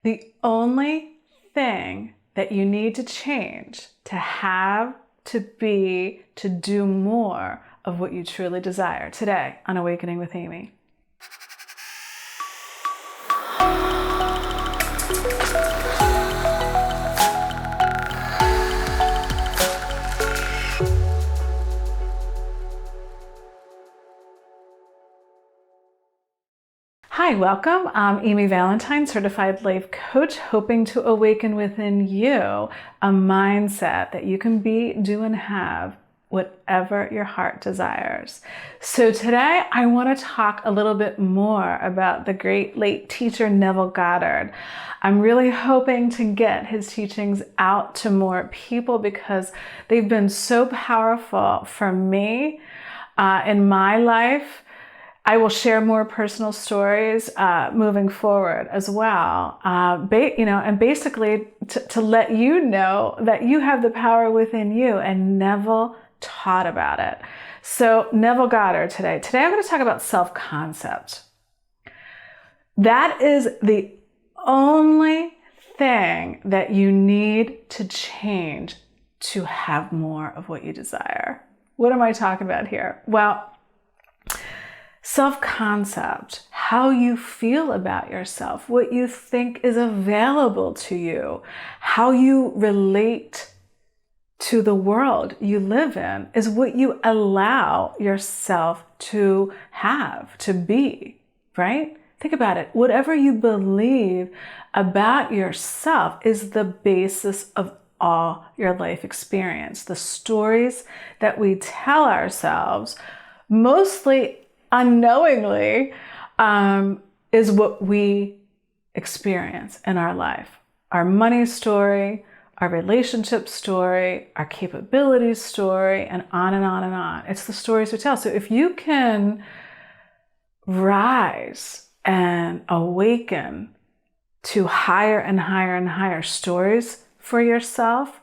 The only thing that you need to change to have, to be, to do more of what you truly desire today on Awakening with Amy. Hi, welcome. I'm Amy Valentine, Certified Life Coach, hoping to awaken within you a mindset that you can be, do, and have whatever your heart desires. So today I want to talk a little bit more about the great late teacher Neville Goddard. I'm really hoping to get his teachings out to more people because they've been so powerful for me in my life. I will share more personal stories moving forward as well. And basically to let you know that you have the power within you, and Neville taught about it. So Neville Goddard today I'm going to talk about self-concept. That is the only thing that you need to change to have more of what you desire. What am I talking about here? Well, self-concept, how you feel about yourself, what you think is available to you, how you relate to the world you live in is what you allow yourself to have, to be, right? Think about it. Whatever you believe about yourself is the basis of all your life experience. The stories that we tell ourselves, mostly unknowingly, is what we experience in our life. Our money story, our relationship story, our capability story, and on and on and on. It's the stories we tell. So if you can rise and awaken to higher and higher and higher stories for yourself,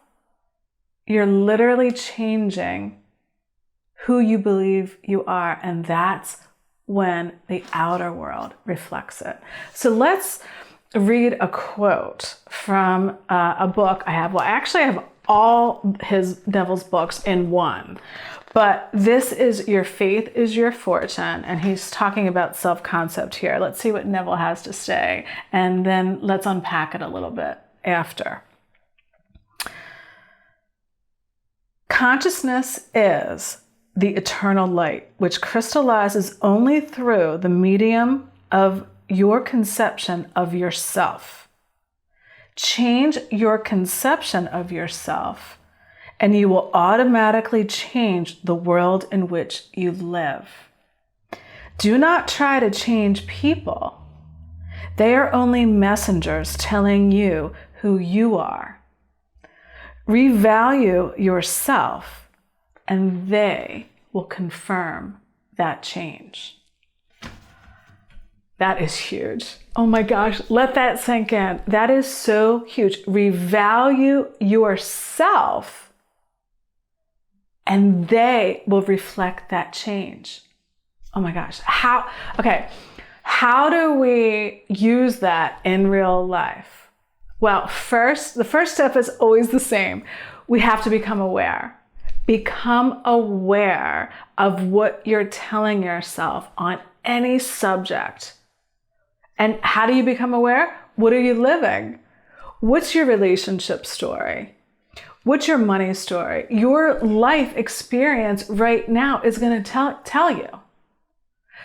you're literally changing who you believe you are, and that's when the outer world reflects it. So let's read a quote from a book I have. Well, actually I have all Neville's books in one, but this is Your Faith is Your Fortune, and he's talking about self-concept here. Let's see what Neville has to say, and then let's unpack it a little bit after. Consciousness is the eternal light, which crystallizes only through the medium of your conception of yourself. Change your conception of yourself, and you will automatically change the world in which you live. Do not try to change people. They are only messengers telling you who you are. Revalue yourself, and they will confirm that change. That is huge. Oh my gosh, let that sink in. That is so huge. Revalue yourself, and they will reflect that change. Oh my gosh. How do we use that in real life? Well, the first step is always the same. We have to become aware. Become aware of what you're telling yourself on any subject. And how do you become aware? What are you living? What's your relationship story? What's your money story? Your life experience right now is going to tell you.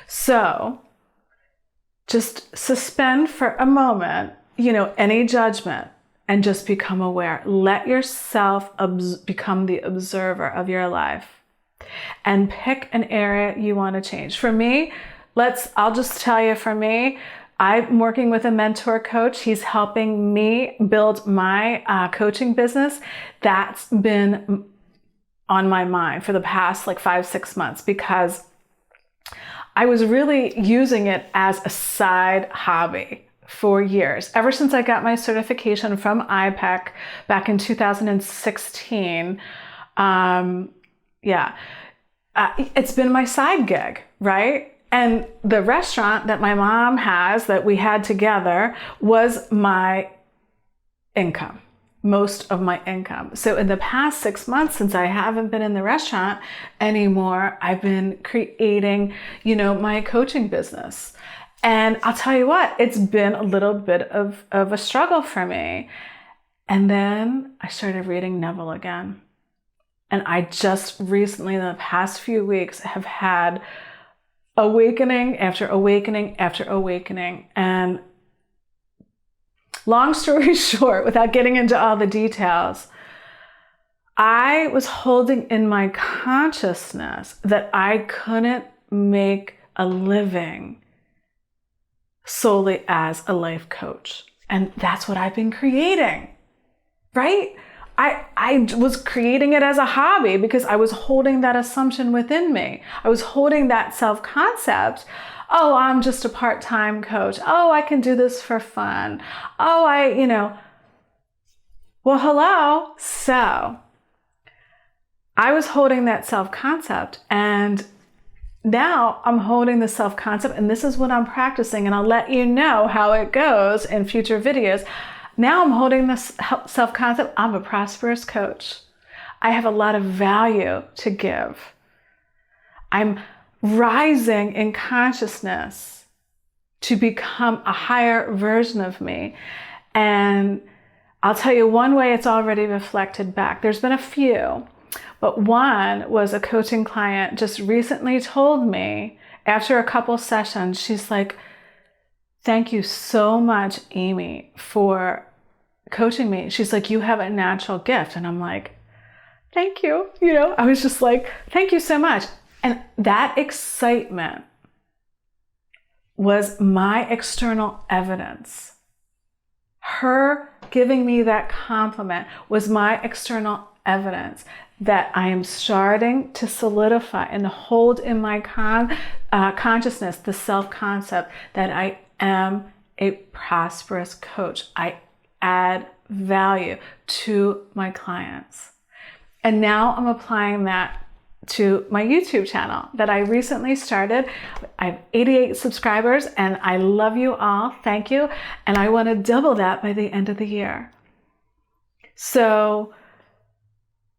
So just suspend for a moment, any judgment, and just become aware. Let yourself become the observer of your life and pick an area you want to change. For me, I'll just tell you, for me, I'm working with a mentor coach. He's helping me build my coaching business. That's been on my mind for the past 5-6 months because I was really using it as a side hobby for years. Ever since I got my certification from IPEC back in 2016, it's been my side gig, right? And the restaurant that my mom has that we had together was my income, most of my income. So in the past 6 months, since I haven't been in the restaurant anymore, I've been creating, my coaching business. And I'll tell you what, it's been a little bit of a struggle for me. And then I started reading Neville again. And I just recently, in the past few weeks, have had awakening after awakening after awakening. And long story short, without getting into all the details, I was holding in my consciousness that I couldn't make a living solely as a life coach. And that's what I've been creating, right? I was creating it as a hobby because I was holding that assumption within me. I was holding that self-concept. Oh, I'm just a part-time coach. Oh, I can do this for fun. Oh, well, hello. So I was holding that self-concept, and now I'm holding the self-concept, and this is what I'm practicing, and I'll let you know how it goes in future videos. Now I'm holding this self-concept. I'm a prosperous coach. I have a lot of value to give. I'm rising in consciousness to become a higher version of me. And I'll tell you one way it's already reflected back. There's been a few, but one was a coaching client just recently told me after a couple sessions, she's like, "Thank you so much, Amy, for coaching me." She's like, "You have a natural gift." And I'm like, "Thank you." I was just like, "Thank you so much." And that excitement was my external evidence. Her giving me that compliment was my external evidence that I am starting to solidify and hold in my consciousness the self-concept that I am a prosperous coach. I add value to my clients. And now I'm applying that to my YouTube channel that I recently started. I have 88 subscribers and I love you all. Thank you. And I want to double that by the end of the year. So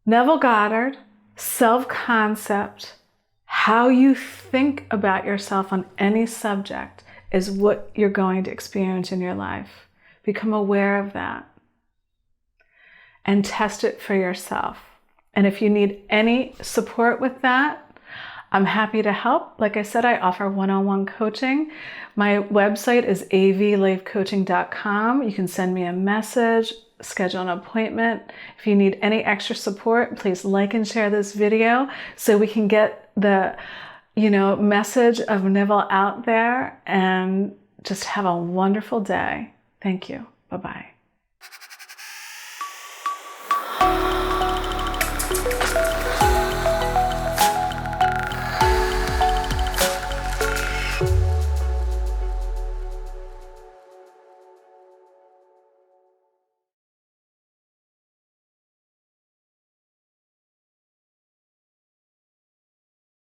Neville Goddard, self-concept, how you think about yourself on any subject is what you're going to experience in your life. Become aware of that and test it for yourself. And if you need any support with that, I'm happy to help. Like I said, I offer one-on-one coaching. My website is avlifecoaching.com. You can send me a message, schedule an appointment. If you need any extra support, please like and share this video so we can get the, message of Neville out there, and just have a wonderful day. Thank you. Bye-bye.